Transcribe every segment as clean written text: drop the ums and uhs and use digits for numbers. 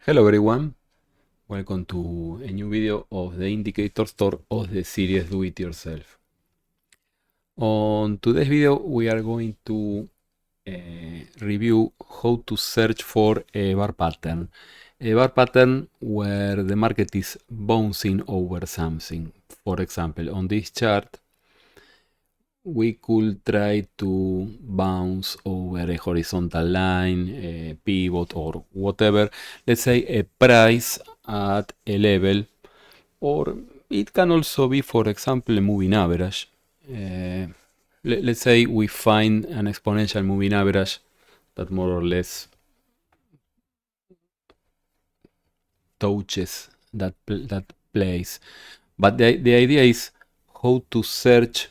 Hello everyone, welcome to a new video of the indicator store of the series Do It Yourself. On today's video we are going to review how to search for a bar pattern. A bar pattern where the market is bouncing over something. For example, on this chart we could try to bounce over a horizontal line, a pivot or whatever. Let's say a price at a level, or it can also be, for example, a moving average. Let's say we find an exponential moving average that more or less touches that place. But the idea is how to search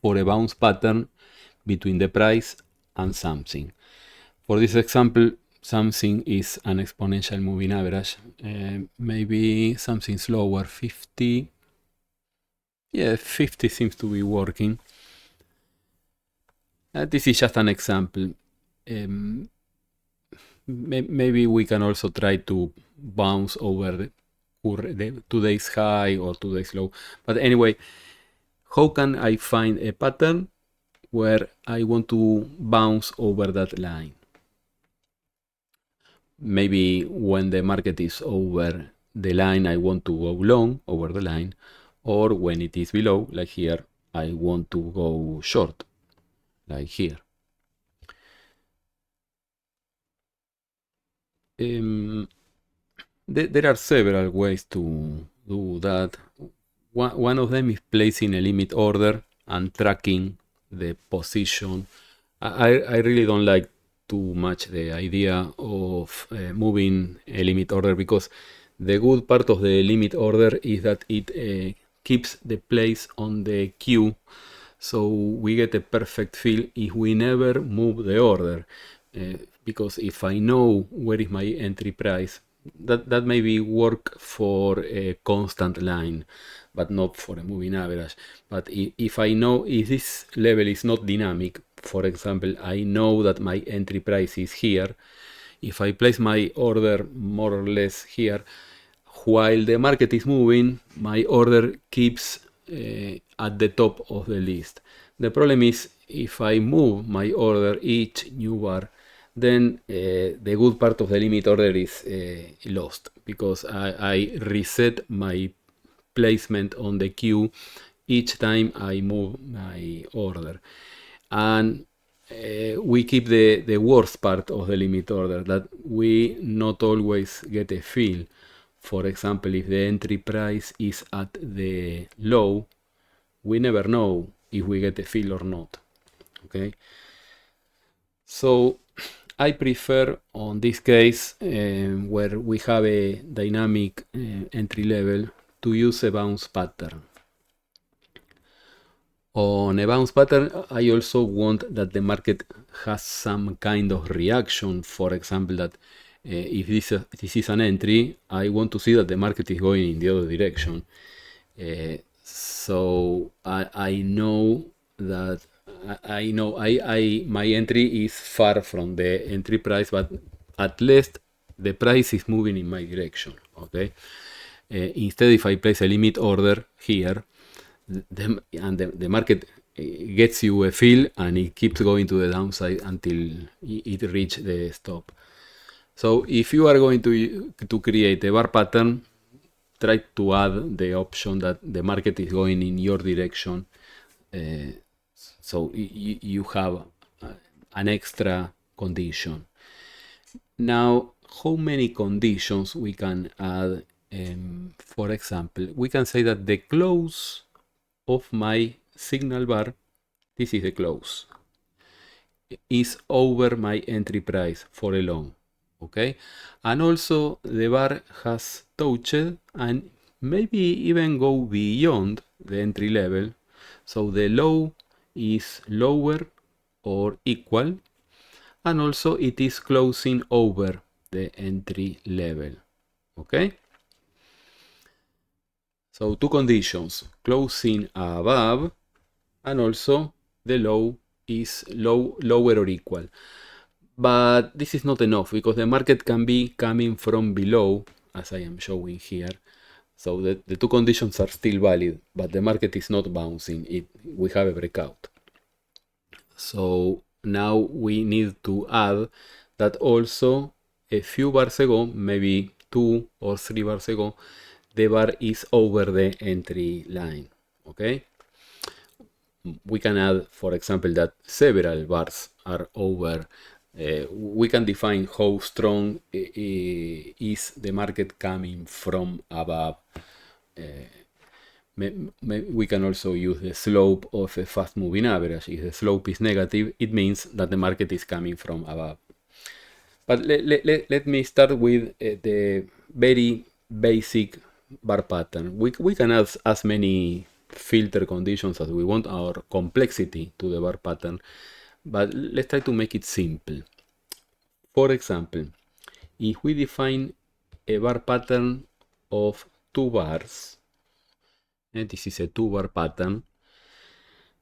for a bounce pattern between the price and something. For this example, something is an exponential moving average. Maybe something slower, 50. Yeah, 50 seems to be working. This is just an example. Maybe we can also try to bounce over the today's high or today's low. But anyway, how can I find a pattern where I want to bounce over that line? Maybe when the market is over the line, I want to go long over the line, or when it is below, like here, I want to go short, like here. There are several ways to do that. One of them is placing a limit order and tracking the position. I really don't like too much the idea of moving a limit order, because the good part of the limit order is that it keeps the place on the queue, so we get a perfect feel if we never move the order. Because if I know where is my entry price, that maybe work for a constant line, but not for a moving average. But if I know if this level is not dynamic, for example, I know that my entry price is here. If I place my order more or less here, while the market is moving, my order keeps at the top of the list. The problem is if I move my order each new bar, then the good part of the limit order is lost, because I reset my placement on the queue each time I move my order. And we keep the worst part of the limit order, that we not always get a feel. For example, if the entry price is at the low, we never know if we get a fill or not. Okay, so I prefer, on this case, where we have a dynamic entry level, to use a bounce pattern. On a bounce pattern, I also want that the market has some kind of reaction. For example, that if this is an entry, I want to see that the market is going in the other direction. So I know that my entry is far from the entry price, but at least the price is moving in my direction. Okay. Instead, if I place a limit order here, the market gets you a fill and it keeps going to the downside until it reaches the stop. So if you are going to create a bar pattern, try to add the option that the market is going in your direction, so you have an extra condition. Now, how many conditions we can add? For example, we can say that the close of my signal bar, this is the close, is over my entry price for a long. Okay, and also the bar has touched and maybe even go beyond the entry level, so the low is lower or equal, and also it is closing over the entry level. Okay, so two conditions: closing above, and also the low is lower or equal. But this is not enough because the market can be coming from below, as I am showing here. So the two conditions are still valid, but the market is not bouncing. We have a breakout. So now we need to add that also a few bars ago, maybe 2 or 3 bars ago, the bar is over the entry line. Okay, we can add, for example, that several bars are over. We can define how strong is the market coming from above. We can also use the slope of a fast moving average. If the slope is negative, it means that the market is coming from above. But let me start with the very basic bar pattern. We can add as many filter conditions as we want, or complexity to the bar pattern, but let's try to make it simple. For example, if we define a bar pattern of 2 bars, and this is a 2-bar pattern,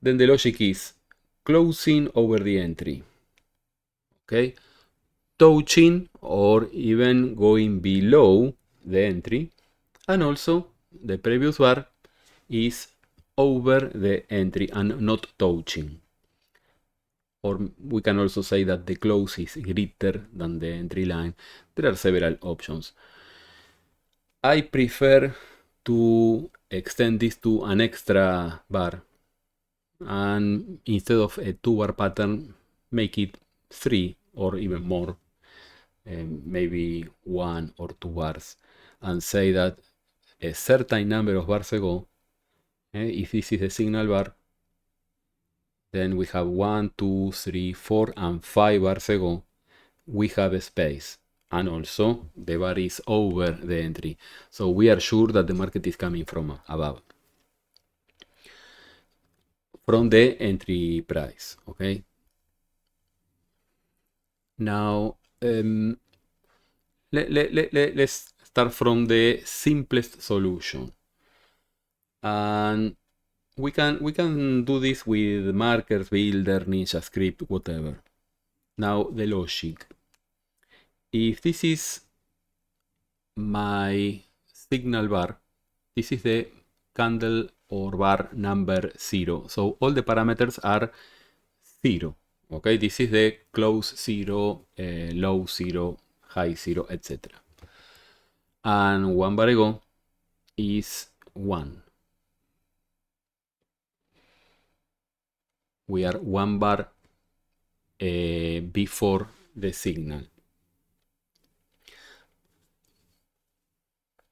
then the logic is closing over the entry, okay, touching or even going below the entry, and also the previous bar is over the entry and not touching. Or we can also say that the close is greater than the entry line. There are several options. I prefer to extend this to an extra bar, and instead of a 2-bar pattern, make it 3 or even more, maybe 1 or 2 bars, and say that a certain number of bars ago, if this is a signal bar, then we have 1, 2, 3, 4, and 5 bars ago, we have a space, and also the bar is over the entry, so we are sure that the market is coming from above, from the entry price. Okay, now let's start from the simplest solution, and we can do this with markers, builder, ninja script, whatever. Now the logic: if this is my signal bar, this is the candle or bar number 0, so all the parameters are 0. Okay, this is the close 0, low 0, high 0, etc. And 1 bar ago is 1. We are 1 bar before the signal.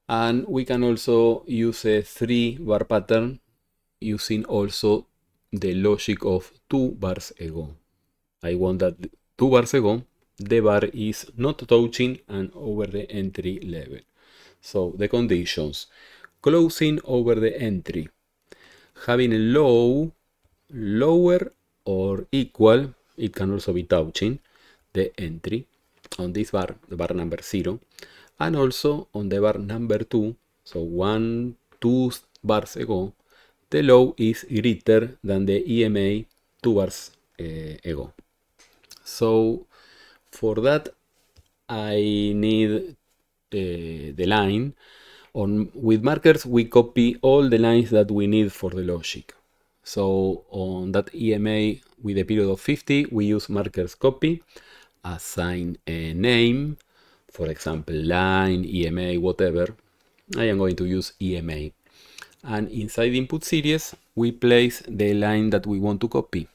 And we can also use a 3-bar pattern using also the logic of 2 bars ago. I want that 2 bars ago the bar is not touching and over the entry level. So the conditions: closing over the entry, having a low, lower or equal, it can also be touching the entry on this bar, the bar number 0, and also on the bar number 2, so 1, 2 bars ago, the low is greater than the EMA 2 bars ago. So for that I need the line. With markers we copy all the lines that we need for the logic. So on that EMA with a period of 50, we use markers copy, assign a name, for example line, EMA, whatever. I am going to use EMA. And inside the input series we place the line that we want to copy.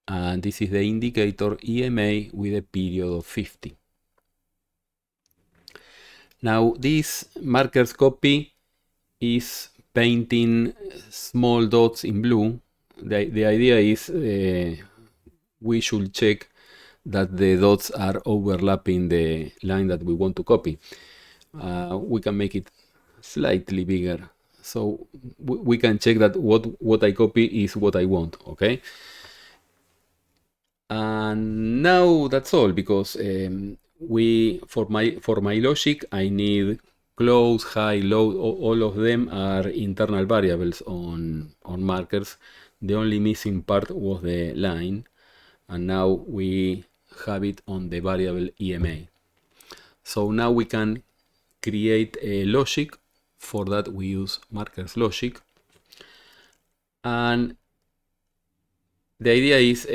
And this is the indicator EMA with a period of 50. Now this markers copy is painting small dots in blue. The idea is we should check that the dots are overlapping the line that we want to copy. We can make it slightly bigger, so we can check that what I copy is what I want. Okay, and now that's all, because for my logic I need close, high, low. All of them are internal variables on markers. The only missing part was the line, and now we have it on the variable EMA. So now we can create a logic. For that we use markers logic, and the idea is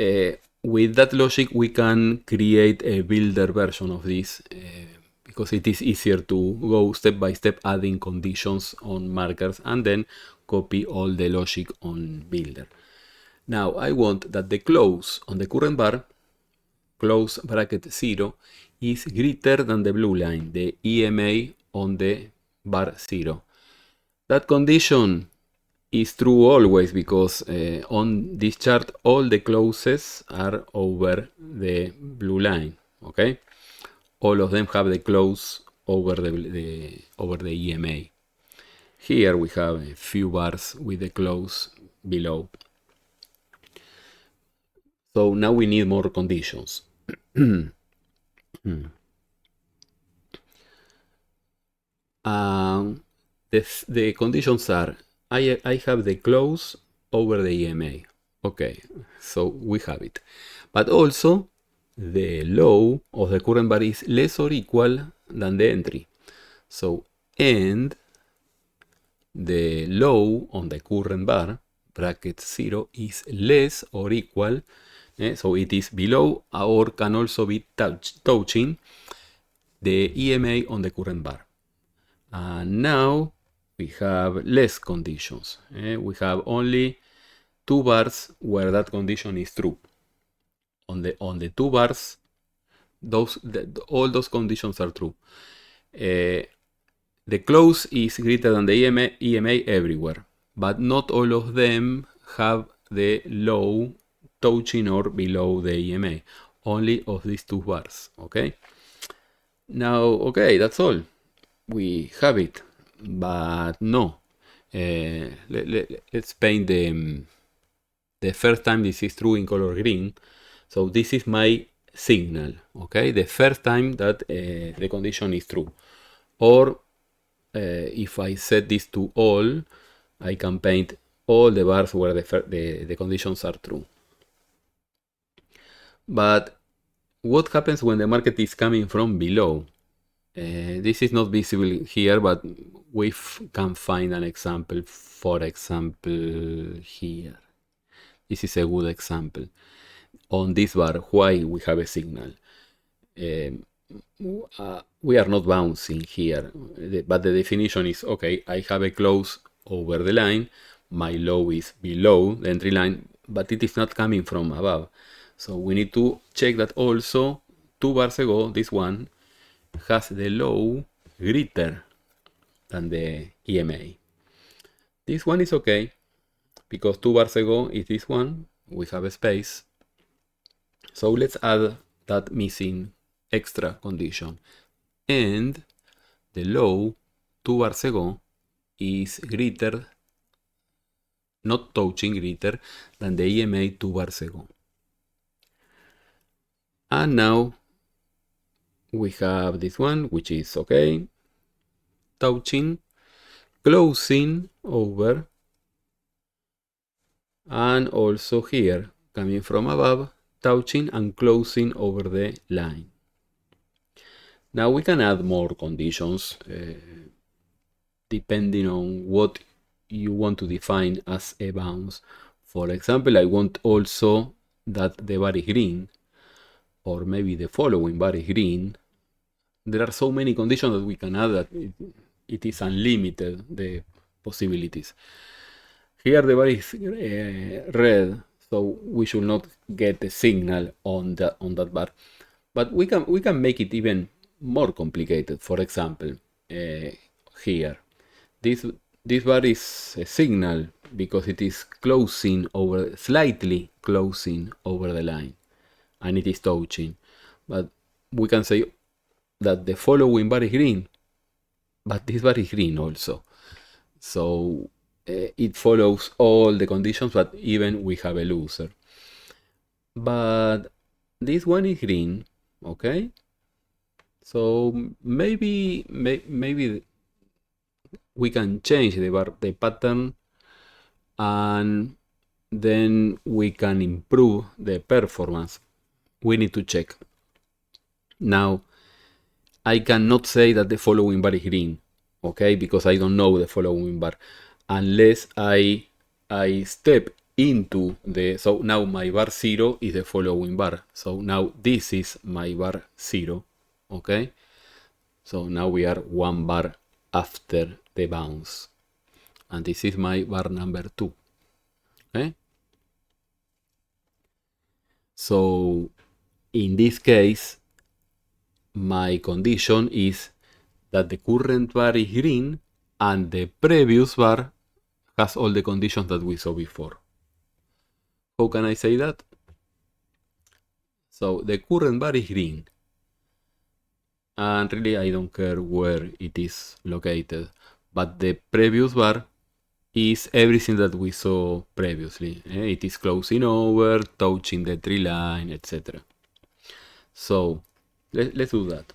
with that logic we can create a builder version of this because it is easier to go step by step adding conditions on markers and then copy all the logic on builder. Now I want that the close on the current bar, close bracket 0, is greater than the blue line, the EMA on the bar 0. That condition is true always because on this chart all the closes are over the blue line. Okay, all of them have the close over the EMA. Here we have a few bars with the close below. So now we need more conditions. The conditions are I have the close over the EMA. Okay, so we have it. But also the low of the current bar is less or equal than the entry. So and the low on the current bar, bracket 0, is less or equal. So it is below or can also be touching the EMA on the current bar. And now we have less conditions. We have only 2 bars where that condition is true. On the 2 bars, all those conditions are true. The close is greater than the EMA everywhere, but not all of them have the low touching or below the EMA. Only of these 2 bars. Okay. Now, okay, that's all. We have it, but no. Let's paint the first time this is true in color green. So this is my signal, okay? The first time that the condition is true. Or if I set this to all, I can paint all the bars where the conditions are true. But what happens when the market is coming from below? This is not visible here, but we can find an example. For example, here. This is a good example. On this bar, why we have a signal? We are not bouncing here, but the definition is, okay, I have a close over the line, my low is below the entry line, but it is not coming from above. So we need to check that also 2 bars ago, this one has the low greater than the EMA. This one is okay, because 2 bars ago is this one, we have a space. So let's add that missing extra condition. And the low 2 bars ago is greater, not touching, greater than the EMA 2 bars ago. And now we have this one, which is okay, touching, closing over, and also here, coming from above, touching and closing over the line. Now we can add more conditions depending on what you want to define as a bounce. For example, I want also that the bar is green, or maybe the following bar is green. There are so many conditions that we can add that it is unlimited, the possibilities. Here the bar is red, so we should not get a signal on that bar. But we can make it even more complicated. For example, here, this bar is a signal because it is closing over, slightly closing over the line, and it is touching. But we can say that the following bar is green, but this bar is green also. So it follows all the conditions, but even we have a loser. But this one is green, okay? So maybe we can change the pattern, and then we can improve the performance. We need to check. Now, I cannot say that the following bar is green, okay, because I don't know the following bar, unless I step into the, so now my bar 0 is the following bar, so now this is my bar 0, okay, so now we are one bar after the bounce, and this is my bar number 2, okay. So in this case, my condition is that the current bar is green and the previous bar has all the conditions that we saw before. How can I say that? So the current bar is green, and really I don't care where it is located, but the previous bar is everything that we saw previously. It is closing over, touching the tree line, etc. So let's do that.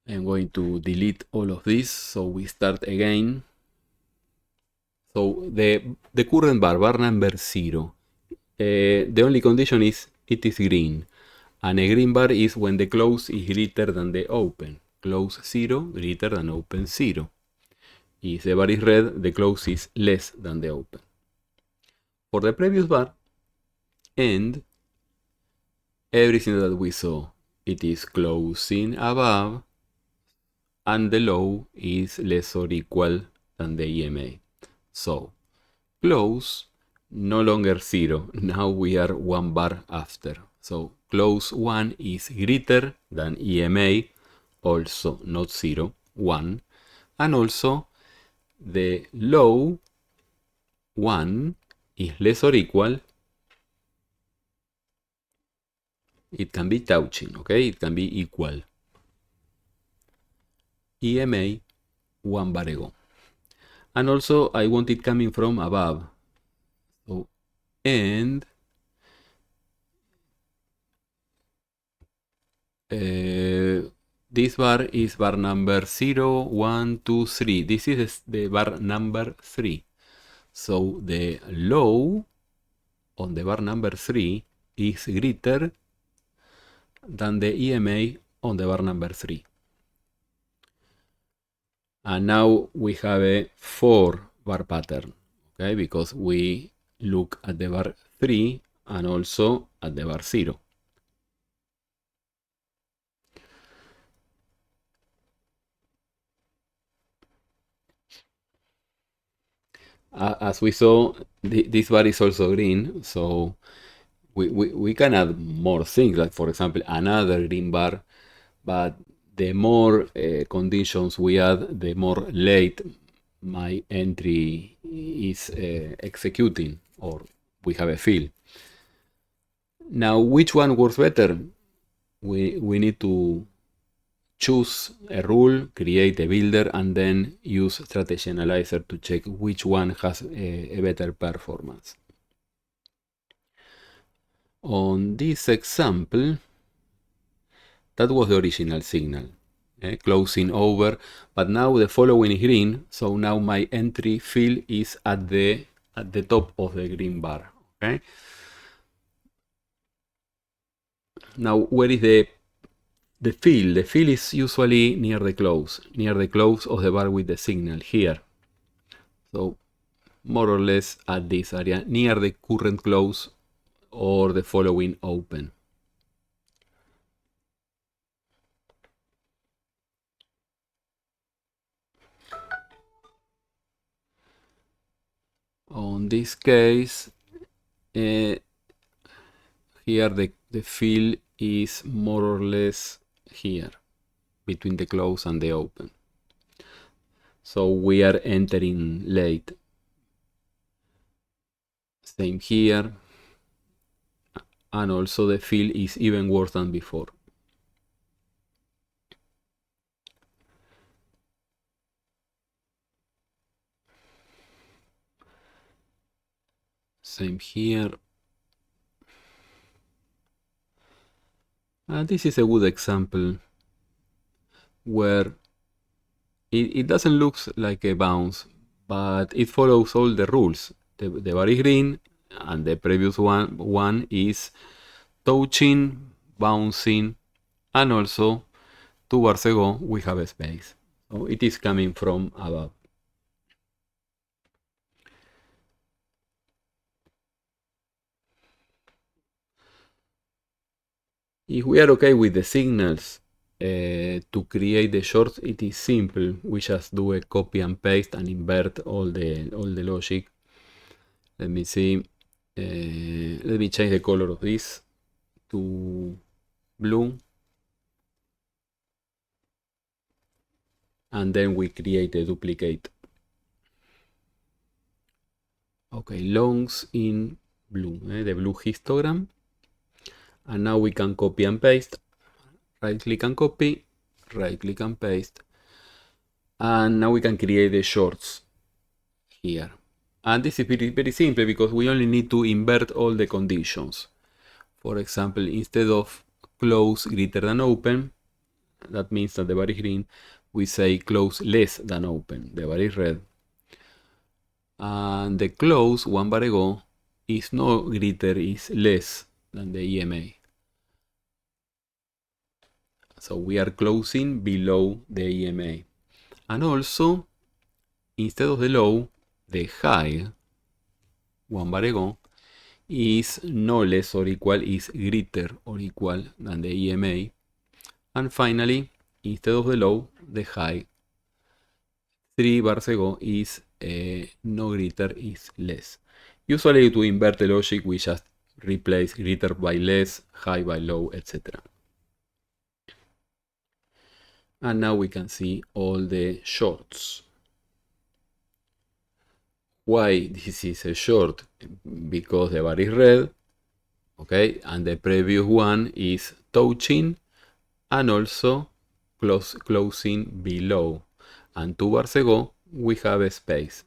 I'm going to delete all of this, so we start again. So the current bar, bar number 0, the only condition is it is green. And a green bar is when the close is greater than the open. Close 0 greater than open 0. If the bar is red, the close is less than the open. For the previous bar, and everything that we saw, it is closing above, and the low is less or equal than the EMA. So, close, no longer 0, now we are one bar after. So, close 1 is greater than EMA, also not 0, 1, and also the low 1 is less or equal, it can be touching, okay, it can be equal. EMA 1 bar ago. And also I want it coming from above. So, and this bar is bar number 0, 1, 2, 3. This is the bar number 3. So the low on the bar number 3 is greater than the EMA on the bar number 3. And now we have a 4 bar pattern, okay, because we look at the bar 3 and also at the bar 0. As we saw, this bar is also green, so we can add more things, like for example another green bar, but the more conditions we add, the more late my entry is executing, or we have a fill. Now, which one works better? We need to choose a rule, create a builder, and then use strategy analyzer to check which one has a better performance. On this example, that was the original signal, closing over, but now the following is green, so now my entry fill is at the top of the green bar. Okay. Now, where is the fill? The fill is usually near the close of the bar with the signal here. So more or less at this area, near the current close or the following open. On this case, here the fill is more or less here, between the close and the open. So we are entering late. Same here. And also the fill is even worse than before. Same here. And this is a good example where it doesn't look like a bounce, but it follows all the rules. The bar is green, and the previous one is touching, bouncing, and also 2 bars ago we have a space. So it is coming from above. If we are okay with the signals to create the shorts, it is simple. We just do a copy and paste and invert all the logic. Let me see. Let me change the color of this to blue. And then we create a duplicate. Okay, longs in blue, the blue histogram. And now we can copy and paste. Right click and copy, right click and paste. And now we can create the shorts here. And this is very, very simple because we only need to invert all the conditions. For example, instead of close greater than open, that means that the bar is green, we say close less than open, the bar is red. And the close 1 bar ago is no greater, is less than the EMA. So we are closing below the EMA. And also, instead of the low, the high 1 bar ago is no less or equal, is greater or equal than the EMA. And finally, instead of the low, the high 3 bars ago is no greater, is less. Usually to invert the logic, we just replace greater by less, high by low, etc. And now we can see all the shorts. Why this is a short? Because the bar is red, okay, and the previous one is touching and also closing below. And 2 bars ago we have a space.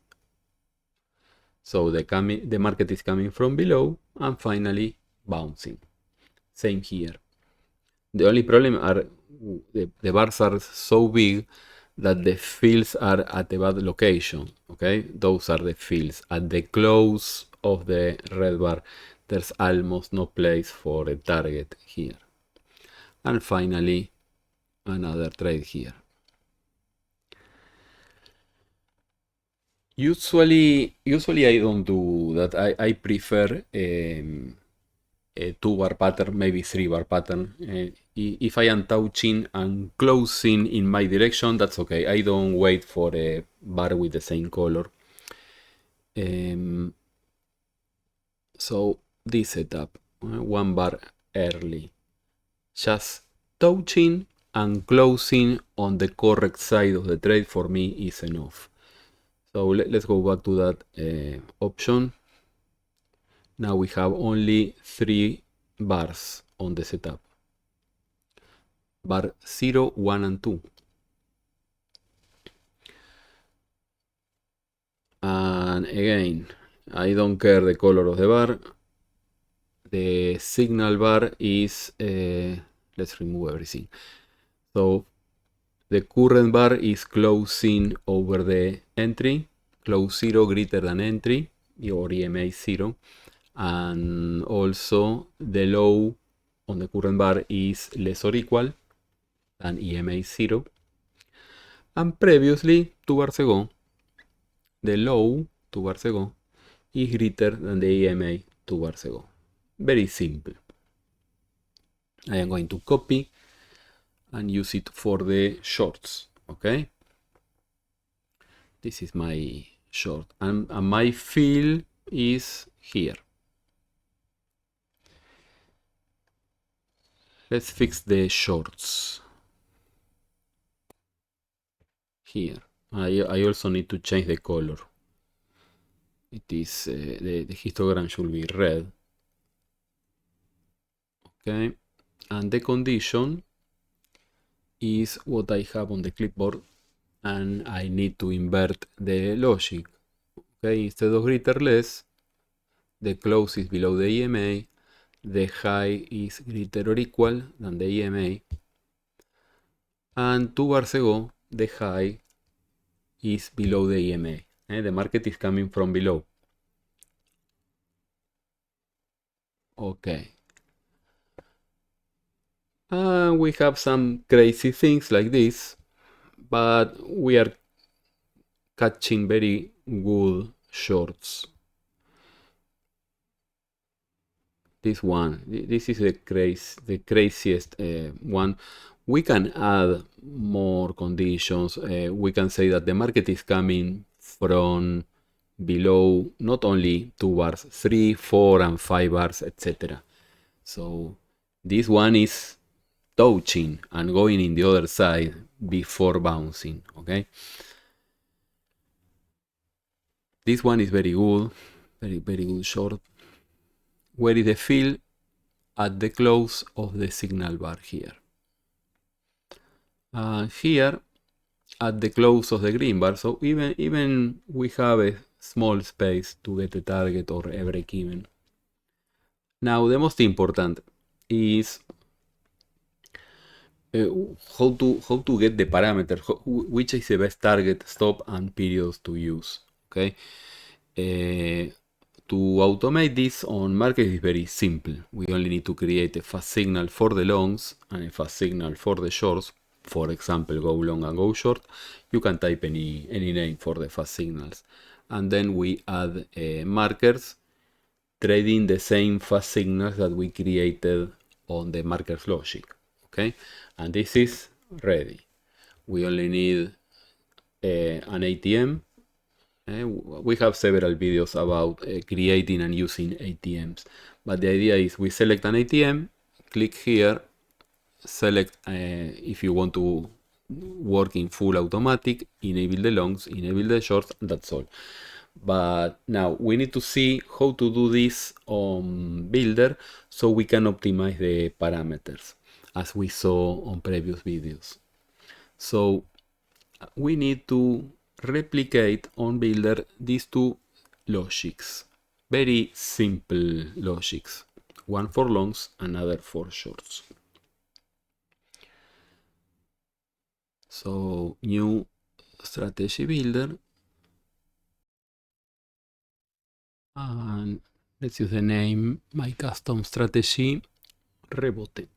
So the market is coming from below and finally bouncing. Same here. The only problem are the bars are so big that the fields are at a bad location. Okay, those are the fields. At the close of the red bar, there's almost no place for a target here. And finally, another trade here. Usually I don't do that. I prefer a 2 bar pattern, maybe 3 bar pattern. If I am touching and closing in my direction, that's okay. I don't wait for a bar with the same color. So this setup, 1 bar early, just touching and closing on the correct side of the trade for me is enough. So let's go back to that option. Now we have only 3 bars on the setup. Bar 0, 1 and 2. And again, I don't care the color of the bar. The signal bar is, let's remove everything. So the current bar is closing over the entry, close 0 greater than entry, or EMA 0. And also the low on the current bar is less or equal than EMA 0. And previously, 2 bars ago, the low 2 bars ago is greater than the EMA 2 bars ago. Very simple. I am going to copy and use it for the shorts. Okay, this is my short, and my fill is here. Let's fix the shorts here. I also need to change the color. It is the histogram should be red. Okay, and the condition is what I have on the clipboard, and I need to invert the logic. Okay, instead of greater less, the close is below the EMA, the high is greater or equal than the EMA, and 2 bars ago the high is below the EMA. The market is coming from below. Okay. We have some crazy things like this, but we are catching very good shorts. This one, this is the craziest one. We can add more conditions. We can say that the market is coming from below not only 2 bars, 3, 4, and 5 bars, etc. So this one is touching and going in the other side before bouncing. Okay, this one is very good, very good short. Where is the fill? At the close of the signal bar here. Here at the close of the green bar, so even we have a small space to get a target or a break even. Now the most important is how to get the parameter, which is the best target, stop, and periods to use. Okay, to automate this on market is very simple. We only need to create a fast signal for the longs and a fast signal for the shorts. For example, go long and go short. You can type any name for the fast signals, and then we add markers trading the same fast signals that we created on the markers logic. Okay, and this is ready. We only need an ATM. We have several videos about creating and using ATMs, but the idea is we select an ATM, click here, select if you want to work in full automatic, enable the longs, enable the shorts, that's all. But now we need to see how to do this on Builder so we can optimize the parameters as we saw on previous videos. So we need to replicate on Builder these two logics. Very simple logics. One for longs, another for shorts. So new strategy builder. And let's use the name my custom strategy rebote.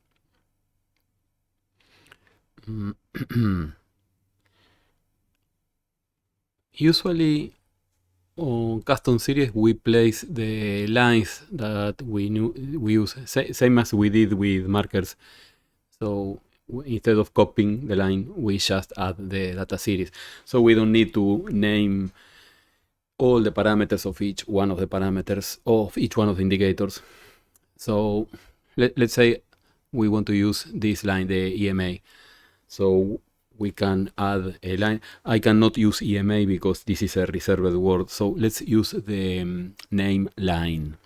Usually on custom series we place the lines that we use same as we did with markers. So instead of copying the line, we just add the data series. So we don't need to name all the parameters of each one of the parameters of each one of the indicators. So let's say we want to use this line, the EMA. So we can add a line. I cannot use EMA because this is a reserved word. So let's use the name line.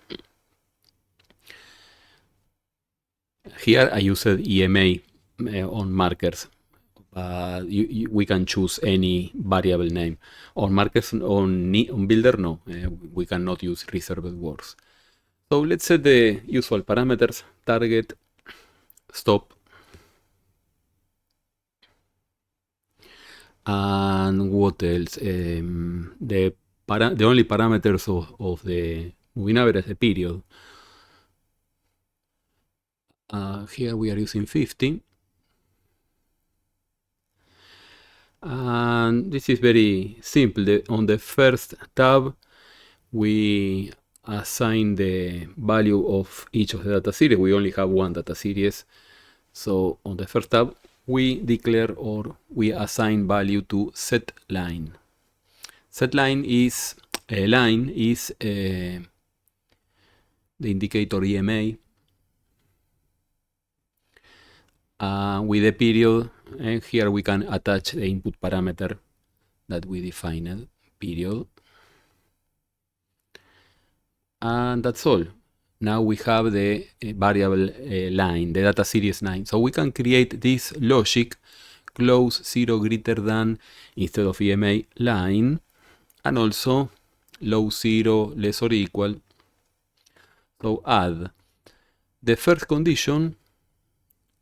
Here I used EMA on markers. We can choose any variable name. On markers, on Builder, no. We cannot use reserved words. So let's set the usual parameters, target, stop, and what else? The only parameters of the moving average is the period. Here we are using 50. And this is very simple. On the first tab, we assign the value of each of the data series. We only have one data series. So on the first tab, we declare or we assign value to set line. Set line is the indicator EMA with the period. And here we can attach the input parameter that we defined, period. And that's all. Now we have the variable line, the data series 9. So we can create this logic, close 0 greater than, instead of EMA, line, and also low 0 less or equal. So add the first condition.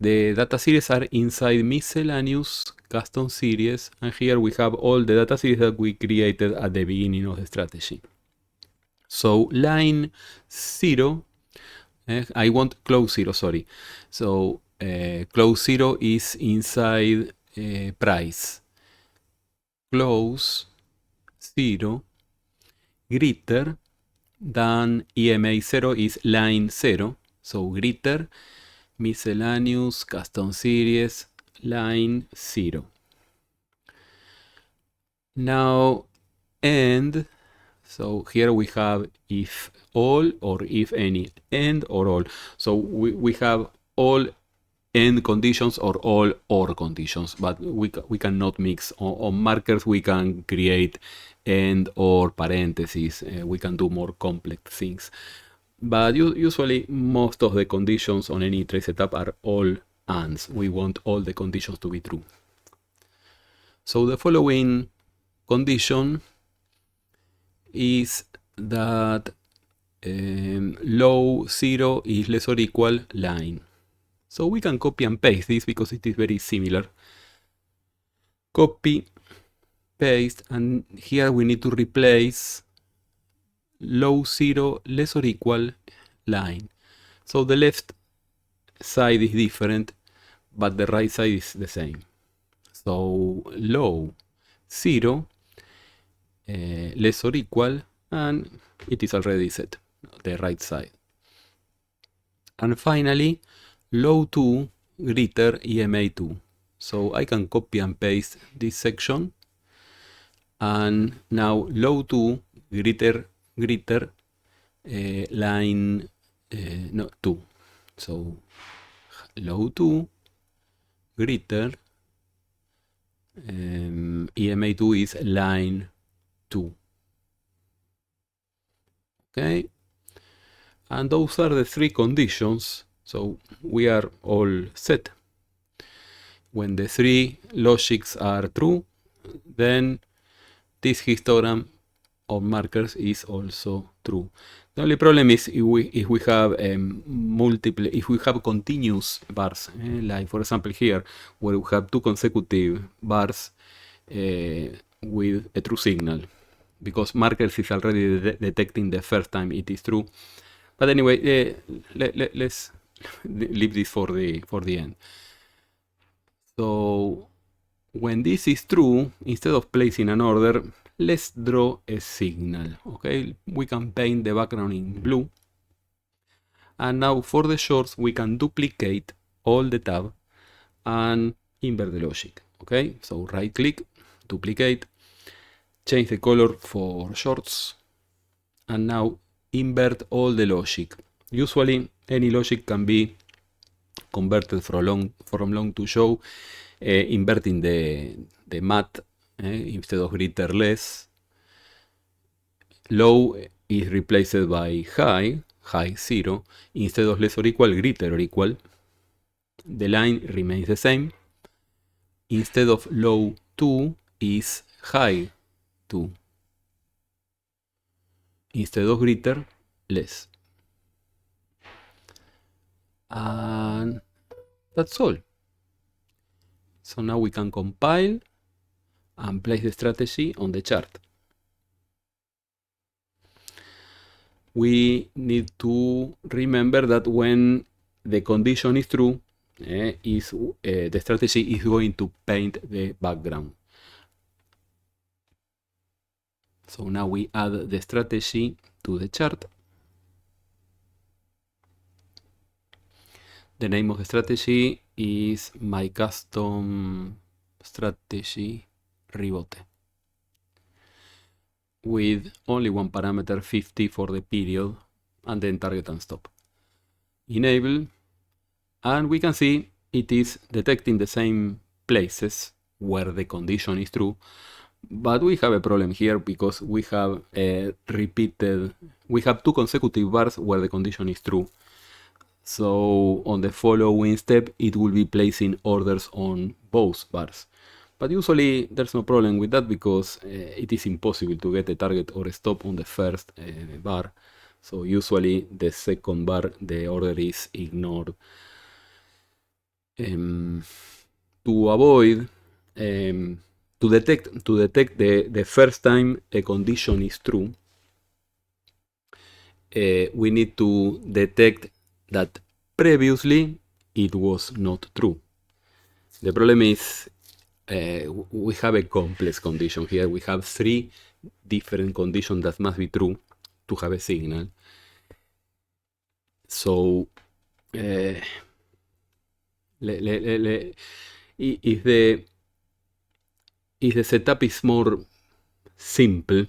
The data series are inside miscellaneous custom series, and here we have all the data series that we created at the beginning of the strategy. So line 0, I want close 0, sorry. So close 0 is inside price. Close 0 greater than EMA 0 is line 0. So greater miscellaneous custom series line 0. Now end. So here we have if all or if any, end or all. So we have all end conditions or all or conditions, but we cannot mix. On markers we can create end or parentheses. We can do more complex things. But usually most of the conditions on any trade setup are all ands. We want all the conditions to be true. So the following condition is that low 0 is less or equal line. So we can copy and paste this because it is very similar. Copy, paste, and here we need to replace low 0 less or equal line. So the left side is different, but the right side is the same. So low 0 less or equal, and it is already set, the right side. And finally, low 2 greater EMA 2. So I can copy and paste this section, and now low 2 greater line 2. So low 2 greater EMA 2 is line 2. Okay, and those are the three conditions. So we are all set. When the three logics are true, then this histogram of markers is also true. The only problem is if we have if we have continuous bars, like for example here, where we have two consecutive bars with a true signal, because markers is already detecting the first time it is true. But anyway, let's leave this for the end. So when this is true, instead of placing an order, let's draw a signal. Okay, we can paint the background in blue. And now for the shorts, we can duplicate all the tab and invert the logic. Okay, so right click, duplicate, change the color for shorts, and now invert all the logic. Usually any logic can be converted from long to show, inverting the math instead of greater less. Low is replaced by high 0, instead of less or equal, greater or equal. The line remains the same. Instead of low 2 is high 2. Instead of greater, less. And that's all. So now we can compile and place the strategy on the chart. We need to remember that when the condition is true, the strategy is going to paint the background. So now we add the strategy to the chart. The name of the strategy is my custom strategy rebote, with only one parameter, 50 for the period, and then target and stop. Enable, and we can see it is detecting the same places where the condition is true, but we have a problem here because we have we have two consecutive bars where the condition is true. So on the following step, it will be placing orders on both bars. But usually there's no problem with that because it is impossible to get a target or a stop on the first bar. So usually the second bar, the order is ignored. To avoid, to detect the first time a condition is true, we need to detect that previously it was not true. The problem is we have a complex condition here. We have 3 different conditions that must be true to have a signal. So if the setup is more simple,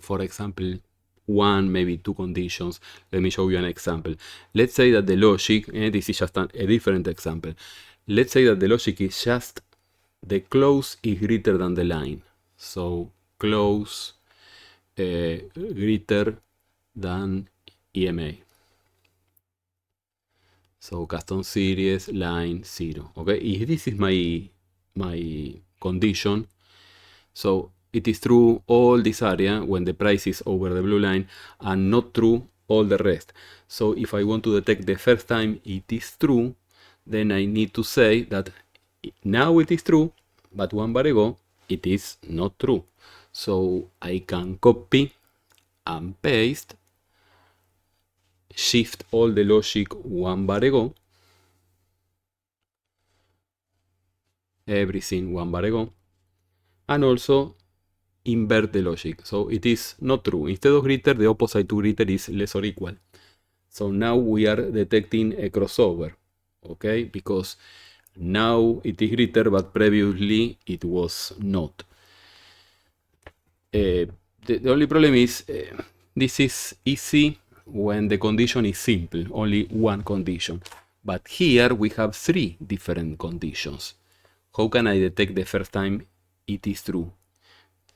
for example, 1, maybe 2 conditions. Let me show you an example. Let's say that the logic, this is just a different example. Let's say that the logic is just the close is greater than the line. So close greater than EMA. So custom series line 0. Okay, if this is my condition, so it is true all this area when the price is over the blue line and not true all the rest. So if I want to detect the first time it is true, then I need to say that now it is true, but 1 bar ago it is not true. So I can copy and paste, shift all the logic 1 bar ago, everything 1 bar ago, and also invert the logic. So it is not true. Instead of greater, the opposite to greater is less or equal. So now we are detecting a crossover, okay? Because now it is greater, but previously it was not. The only problem is this is easy when the condition is simple, only 1 condition. But here we have 3 different conditions. How can I detect the first time it is true?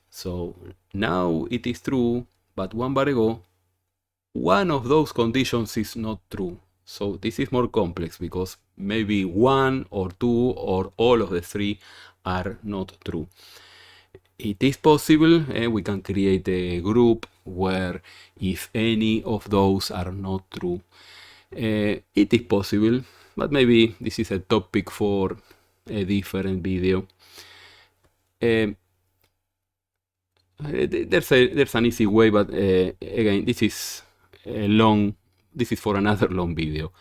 So now it is true, but 1 bar ago, one of those conditions is not true. So this is more complex because maybe 1 or 2 or all of the 3 are not true. It is possible, we can create a group where if any of those are not true, it is possible, but maybe this is a topic for a different video. There's an easy way, but again, this is for another long video.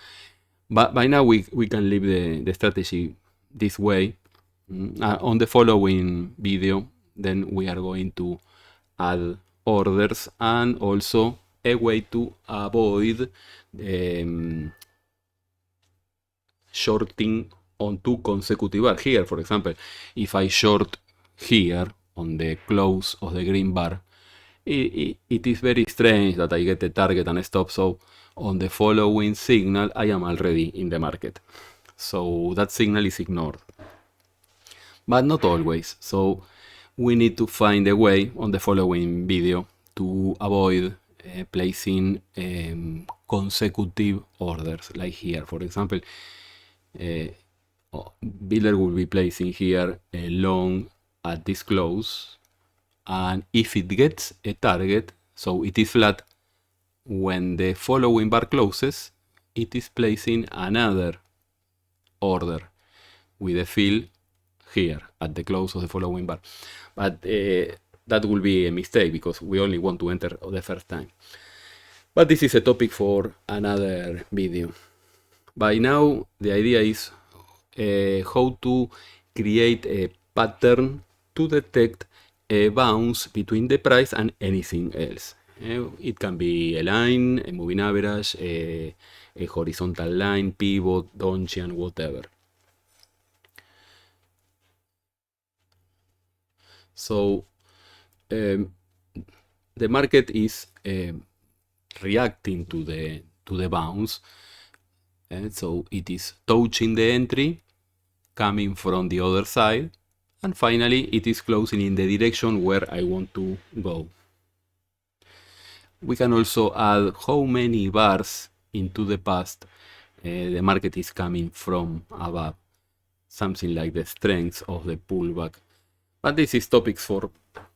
But by now we can leave the strategy this way. On the following video, then we are going to add orders and also a way to avoid shorting on 2 consecutive bars. Here, for example, if I short here on the close of the green bar, it is very strange that I get a target and a stop. So on the following signal, I am already in the market. So that signal is ignored. But not always. So we need to find a way on the following video to avoid placing consecutive orders like here. For example, builder will be placing here a long at this close, and if it gets a target, so it is flat, when the following bar closes, it is placing another order with a fill here at the close of the following bar. But that will be a mistake because we only want to enter the first time. But this is a topic for another video. By now, the idea is how to create a pattern to detect a bounce between the price and anything else. It can be a line, a moving average, a horizontal line, pivot, Donchian, whatever. So the market is reacting to the bounce, and so it is touching the entry, coming from the other side, and finally it is closing in the direction where I want to go. We can also add how many bars into the past the market is coming from above, something like the strength of the pullback. But this is topics for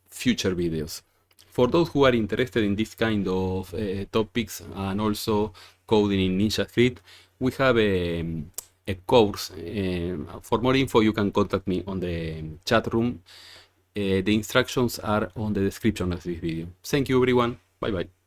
future videos. For those who are interested in this kind of topics and also coding in Ninjatrader, we have a course. For more info, you can contact me on the chat room. The instructions are on the description of this video. Thank you, everyone. Bye bye.